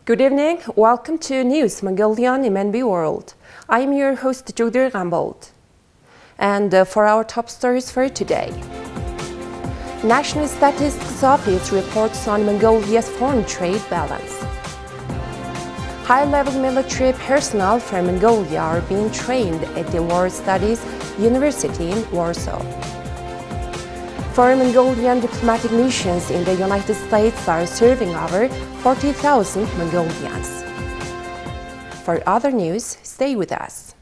Good evening. Welcome to News Mongolian MNB World. I'm your host Jogdir Gambold. And for our top stories for today. National Statistics Office reports on Mongolia's foreign trade balance. High-level military personnel from Mongolia are being trained at the War Studies University in Warsaw. Foreign Mongolian Diplomatic Missions in the United States are serving over 40,000 Mongolians. For other news, stay with us.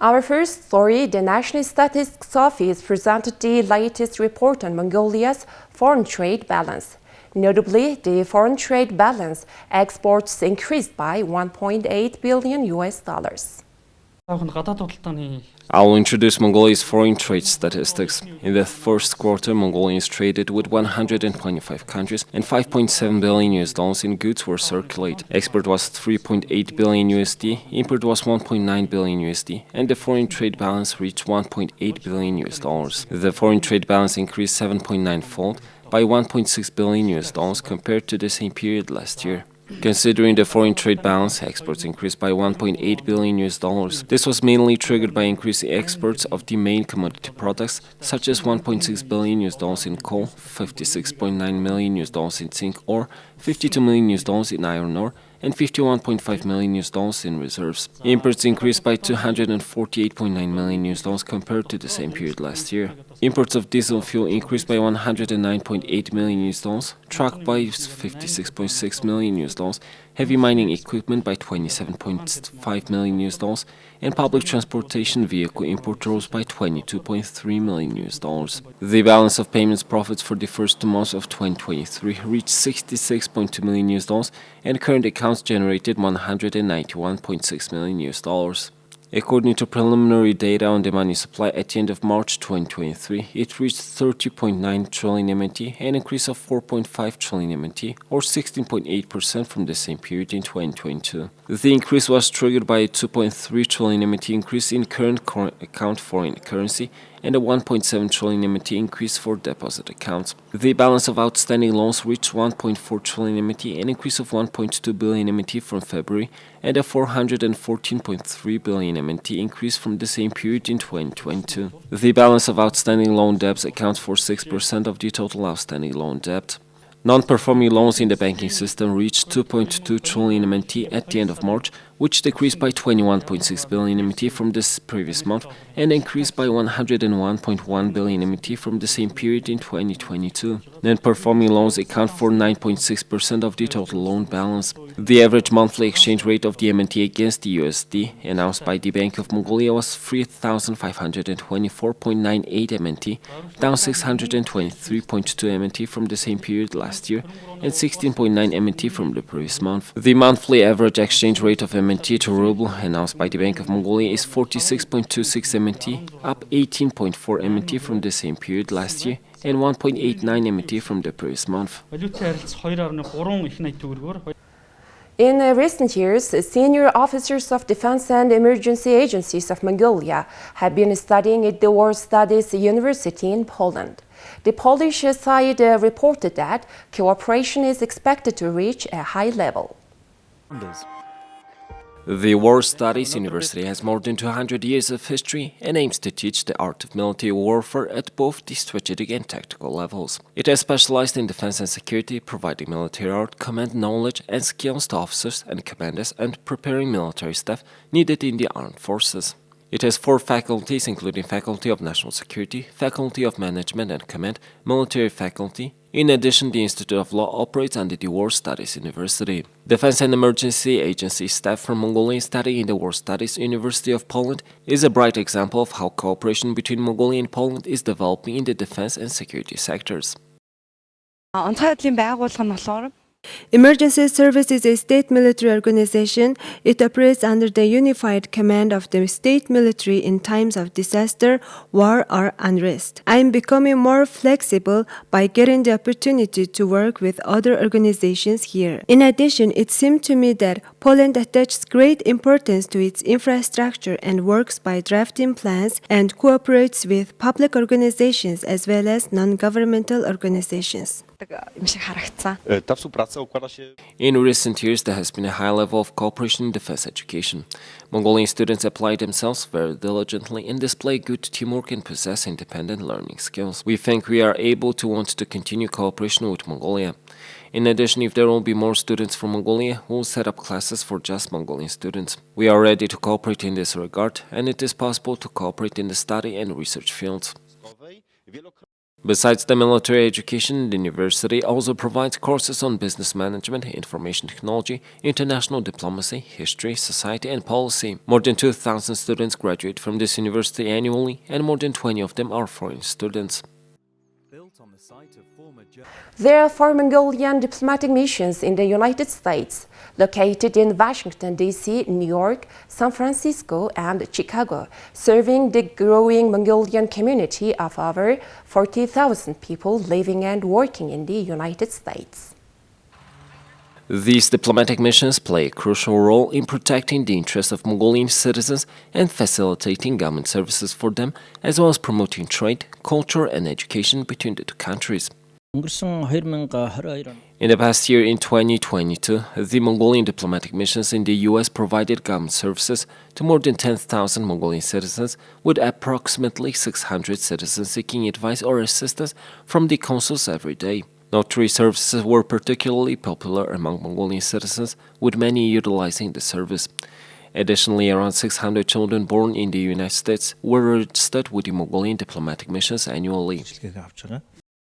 Our first story, the National Statistics Office presented the latest report on Mongolia's foreign trade balance. Notably, the foreign trade balance exports increased by $1.8 billion. I'll introduce Mongolia's foreign trade statistics. In the first quarter, Mongolians traded with 125 countries and $5.7 billion in goods were circulated. Export was $3.8 billion, import was $1.9 billion, and the foreign trade balance reached $1.8 billion. The foreign trade balance increased 7.9-fold by $1.6 billion compared to the same period last year. Considering the foreign trade balance, exports increased by $1.8 billion. This was mainly triggered by increasing exports of the main commodity products, such as $1.6 billion in coal, $56.9 million in zinc ore, $52 million in iron ore, and $51.5 million in reserves. Imports increased by $248.9 million compared to the same period last year. Imports of diesel fuel increased by $109.8 million, truck by $56.6 million, heavy mining equipment by $27.5 million, and public transportation vehicle import rose by $22.3 million. The balance of payments profits for the first 2 months of 2023 reached $66.2 million, and current accounts generated $191.6 million. According to preliminary data on the money supply at the end of March 2023, it reached 30.9 trillion MNT, an increase of 4.5 trillion MNT, or 16.8% from the same period in 2022. The increase was triggered by a 2.3 trillion MNT increase in current account foreign currency and a 1.7 trillion MNT increase for deposit accounts. The balance of outstanding loans reached 1.4 trillion MNT, an increase of 1.2 billion MNT from February, and a 414.3 billion MNT increase from the same period in 2022. The balance of outstanding loan debts accounts for 6% of the total outstanding loan debt. Non-performing loans in the banking system reached 2.2 trillion MNT at the end of March, which decreased by 21.6 billion MNT from this previous month and increased by 101.1 billion MNT from the same period in 2022. Non-performing loans account for 9.6% of the total loan balance. The average monthly exchange rate of the MNT against the USD announced by the Bank of Mongolia was 3,524.98 MNT, down 623.2 MNT from the same period last year and 16.9 MNT from the previous month. The monthly average exchange rate of MNT to ruble announced by the Bank of Mongolia is 46.26 MNT, up 18.4 MNT from the same period last year and 1.89 MNT from the previous month. In recent years, senior officers of defense and emergency agencies of Mongolia have been studying at the War Studies University in Poland. The Polish side reported that cooperation is expected to reach a high level. The War Studies University has more than 200 years of history and aims to teach the art of military warfare at both the strategic and tactical levels. It has specialized in defense and security, providing military art, command knowledge and skills to officers and commanders and preparing military staff needed in the armed forces. It has 4 faculties, including Faculty of National Security, Faculty of Management and Command, Military Faculty. In addition, the Institute of Law operates under the War Studies University. Defense and Emergency Agency staff from Mongolia studying in the War Studies University of Poland is a bright example of how cooperation between Mongolia and Poland is developing in the defense and security sectors. Emergency Service is a state military organization. It operates under the unified command of the state military in times of disaster, war, or unrest. I am becoming more flexible by getting the opportunity to work with other organizations here. In addition, it seemed to me that Poland attaches great importance to its infrastructure and works by drafting plans and cooperates with public organizations as well as non-governmental organizations. In recent years, there has been a high level of cooperation in defense education. Mongolian students apply themselves very diligently and display good teamwork and possess independent learning skills. We think we are able to want to continue cooperation with Mongolia. In addition, if there will be more students from Mongolia, we will set up classes for just Mongolian students. We are ready to cooperate in this regard, and it is possible to cooperate in the study and research fields. Besides the military education, the university also provides courses on business management, information technology, international diplomacy, history, society, and policy. More than 2,000 students graduate from this university annually, and more than 20 of them are foreign students. There are 4 Mongolian diplomatic missions in the United States, located in Washington, D.C., New York, San Francisco, and Chicago, serving the growing Mongolian community of over 40,000 people living and working in the United States. These diplomatic missions play a crucial role in protecting the interests of Mongolian citizens and facilitating government services for them, as well as promoting trade, culture, and education between the two countries. In the past year, in 2022, the Mongolian diplomatic missions in the U.S. provided government services to more than 10,000 Mongolian citizens, with approximately 600 citizens seeking advice or assistance from the consuls every day. Notary services were particularly popular among Mongolian citizens, with many utilizing the service. Additionally, around 600 children born in the United States were registered with the Mongolian diplomatic missions annually.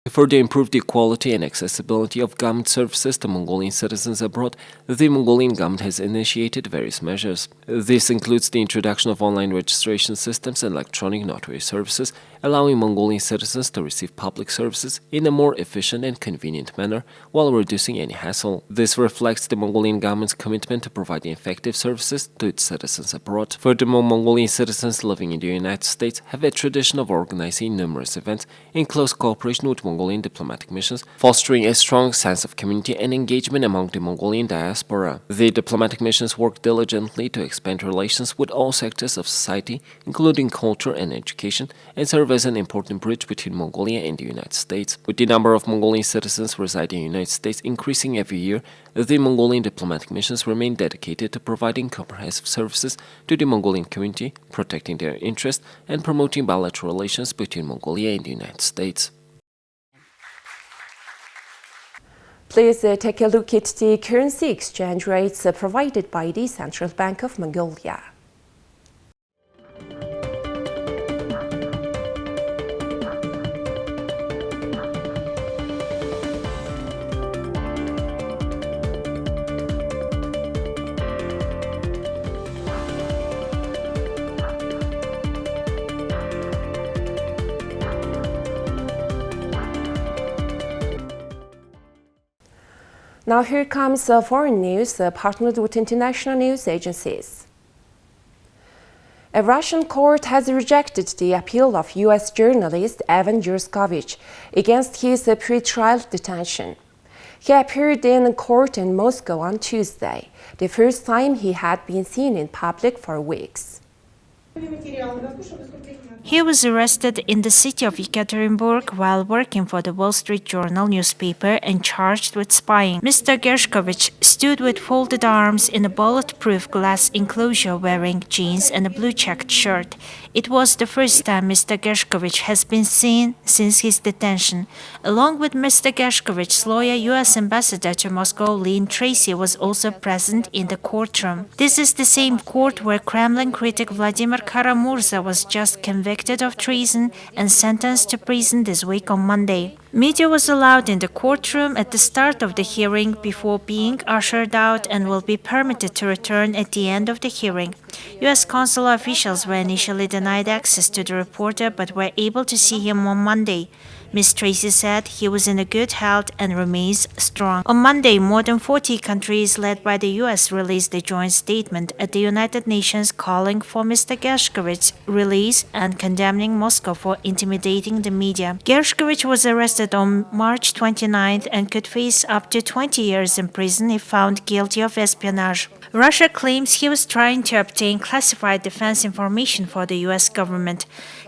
To further improve the quality and accessibility of government services to Mongolian citizens abroad, the Mongolian government has initiated various measures. This includes the introduction of online registration systems and electronic notary services, allowing Mongolian citizens to receive public services in a more efficient and convenient manner while reducing any hassle. This reflects the Mongolian government's commitment to providing effective services to its citizens abroad. Furthermore, Mongolian citizens living in the United States have a tradition of organizing numerous events in close cooperation with Mongolian diplomatic missions, fostering a strong sense of community and engagement among the Mongolian diaspora. The diplomatic missions work diligently to expand relations with all sectors of society, including culture and education, and serve as an important bridge between Mongolia and the United States. With the number of Mongolian citizens residing in the United States increasing every year, the Mongolian diplomatic missions remain dedicated to providing comprehensive services to the Mongolian community, protecting their interests, and promoting bilateral relations between Mongolia and the United States. Please take a look at the currency exchange rates provided by the Central Bank of Mongolia. Now here comes foreign news partnered with international news agencies. A Russian court has rejected the appeal of U.S. journalist Evan Yurskovich against his pre-trial detention. He appeared in court in Moscow on Tuesday, the first time he had been seen in public for weeks. He was arrested in the city of Yekaterinburg while working for the Wall Street Journal newspaper and charged with spying. Mr. Gershkovich stood with folded arms in a bulletproof glass enclosure wearing jeans and a blue checked shirt. It was the first time Mr. Gershkovich has been seen since his detention. Along with Mr. Gershkovich's lawyer, U.S. Ambassador to Moscow Lynn Tracy was also present in the courtroom. This is the same court where Kremlin critic Vladimir Kara-Murza was just convicted of treason and sentenced to prison this week on Monday. Media was allowed in the courtroom at the start of the hearing before being ushered out and will be permitted to return at the end of the hearing. U.S. consular officials were initially denied access to the reporter but were able to see him on Monday. Ms. Tracy said he was in a good health and remains strong. On Monday, more than 40 countries led by the U.S. released a joint statement at the United Nations calling for Mr. Gershkovich's release and condemning Moscow for intimidating the media. Gershkovich was arrested on March 29th and could face up to 20 years in prison if found guilty of espionage. Russia claims he was trying to obtain classified defense information for the U.S. government.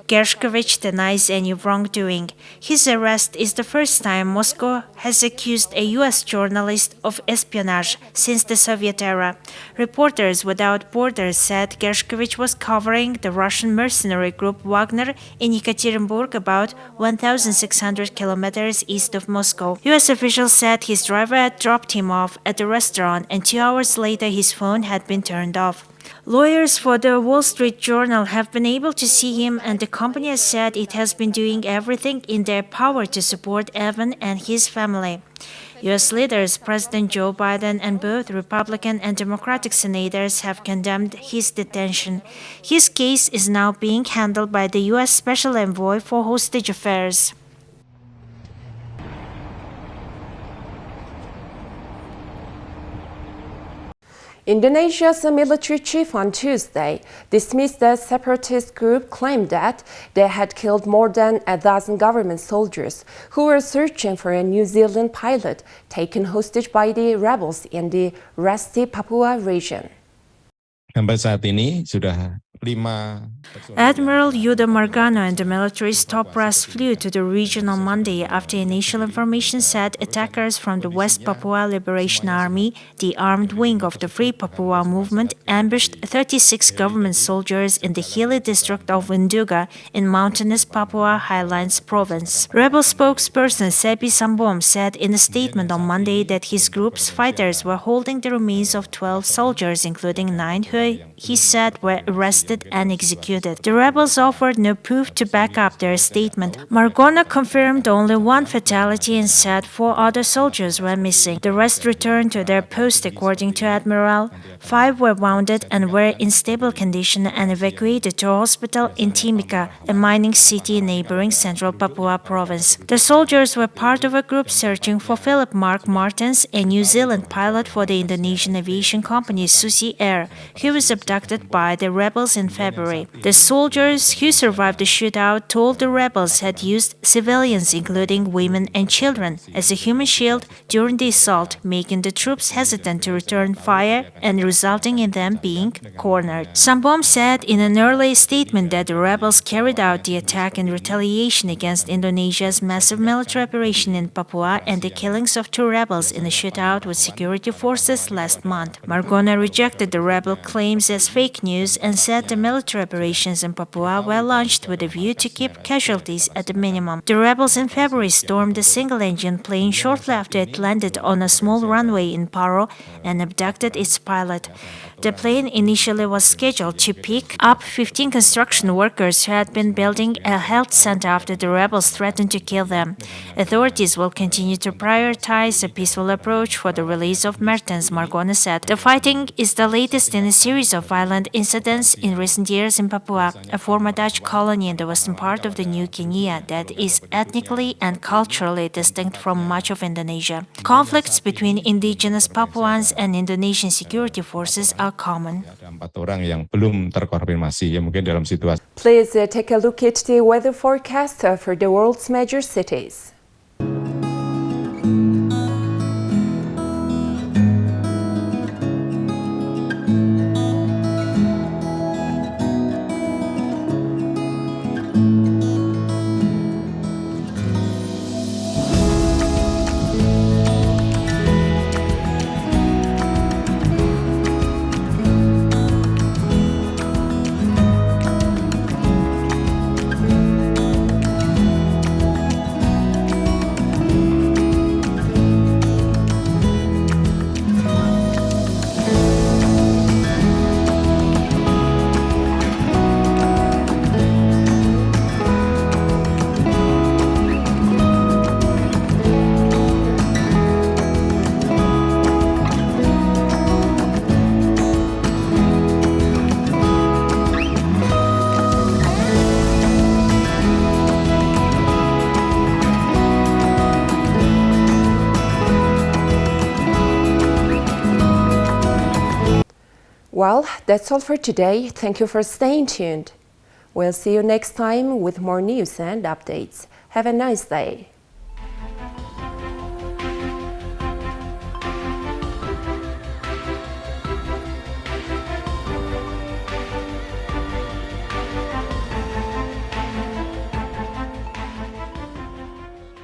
Gershkovich denies any wrongdoing. His arrest is the first time Moscow has accused a U.S. journalist of espionage since the Soviet era. Reporters Without Borders said Gershkovich was covering the Russian mercenary group Wagner in Yekaterinburg, about 1,600 kilometers east of Moscow. U.S. officials said his driver had dropped him off at the restaurant and 2 hours later his phone had been turned off. Lawyers for the Wall Street Journal have been able to see him, and the company has said it has been doing everything in their power to support Evan and his family. U.S. leaders, President Joe Biden and both Republican and Democratic senators have condemned his detention. His case is now being handled by the U.S. Special Envoy for Hostage Affairs. Indonesia's military chief on Tuesday dismissed the separatist group claim that they had killed more than a dozen government soldiers who were searching for a New Zealand pilot taken hostage by the rebels in the Resti Papua region. Sampai saat ini sudah 5 Admiral Yuda Margano and the military's top brass flew to the region on Monday after initial information said attackers from the West Papua Liberation Army, the armed wing of the Free Papua movement, ambushed 36 government soldiers in the hilly district of Unduga in mountainous Papua Highlands province. Rebel spokesperson Sebi Sambom said in a statement on Monday that his group's fighters were holding the remains of 12 soldiers, including 9 who he said were arrested and executed. The rebels offered no proof to back up their statement. Margona confirmed only one fatality and said 4 other soldiers were missing. The rest returned to their post, according to Admiral. 5 were wounded and were in stable condition and evacuated to a hospital in Timika, a mining city neighboring central Papua province. The soldiers were part of a group searching for Philip Mark Martens, a New Zealand pilot for the Indonesian aviation company Susi Air, who was abducted by the rebels in February. The soldiers who survived the shootout told the rebels had used civilians, including women and children, as a human shield during the assault, making the troops hesitant to return fire and resulting in them being cornered. Sambom said in an early statement that the rebels carried out the attack in retaliation against Indonesia's massive military operation in Papua and the killings of 2 rebels in a shootout with security forces last month. Margona rejected the rebel claims as fake news and said the military operations in Papua were launched with a view to keep casualties at the minimum. The rebels in February stormed a single-engine plane shortly after it landed on a small runway in Paro and abducted its pilot. The plane initially was scheduled to pick up 15 construction workers who had been building a health center after the rebels threatened to kill them. Authorities will continue to prioritize a peaceful approach for the release of Mertens, Margona said. The fighting is the latest in a series of violent incidents in recent years in Papua, a former Dutch colony in the western part of the New Guinea that is ethnically and culturally distinct from much of Indonesia. Conflicts between indigenous Papuans and Indonesian security forces are common. Ada 4 orang yang belum terkonfirmasi, ya mungkin dalam situasi. Please take a look at the weather forecast for the world's major cities. Well, that's all for today. Thank you for staying tuned. We'll see you next time with more news and updates. Have a nice day.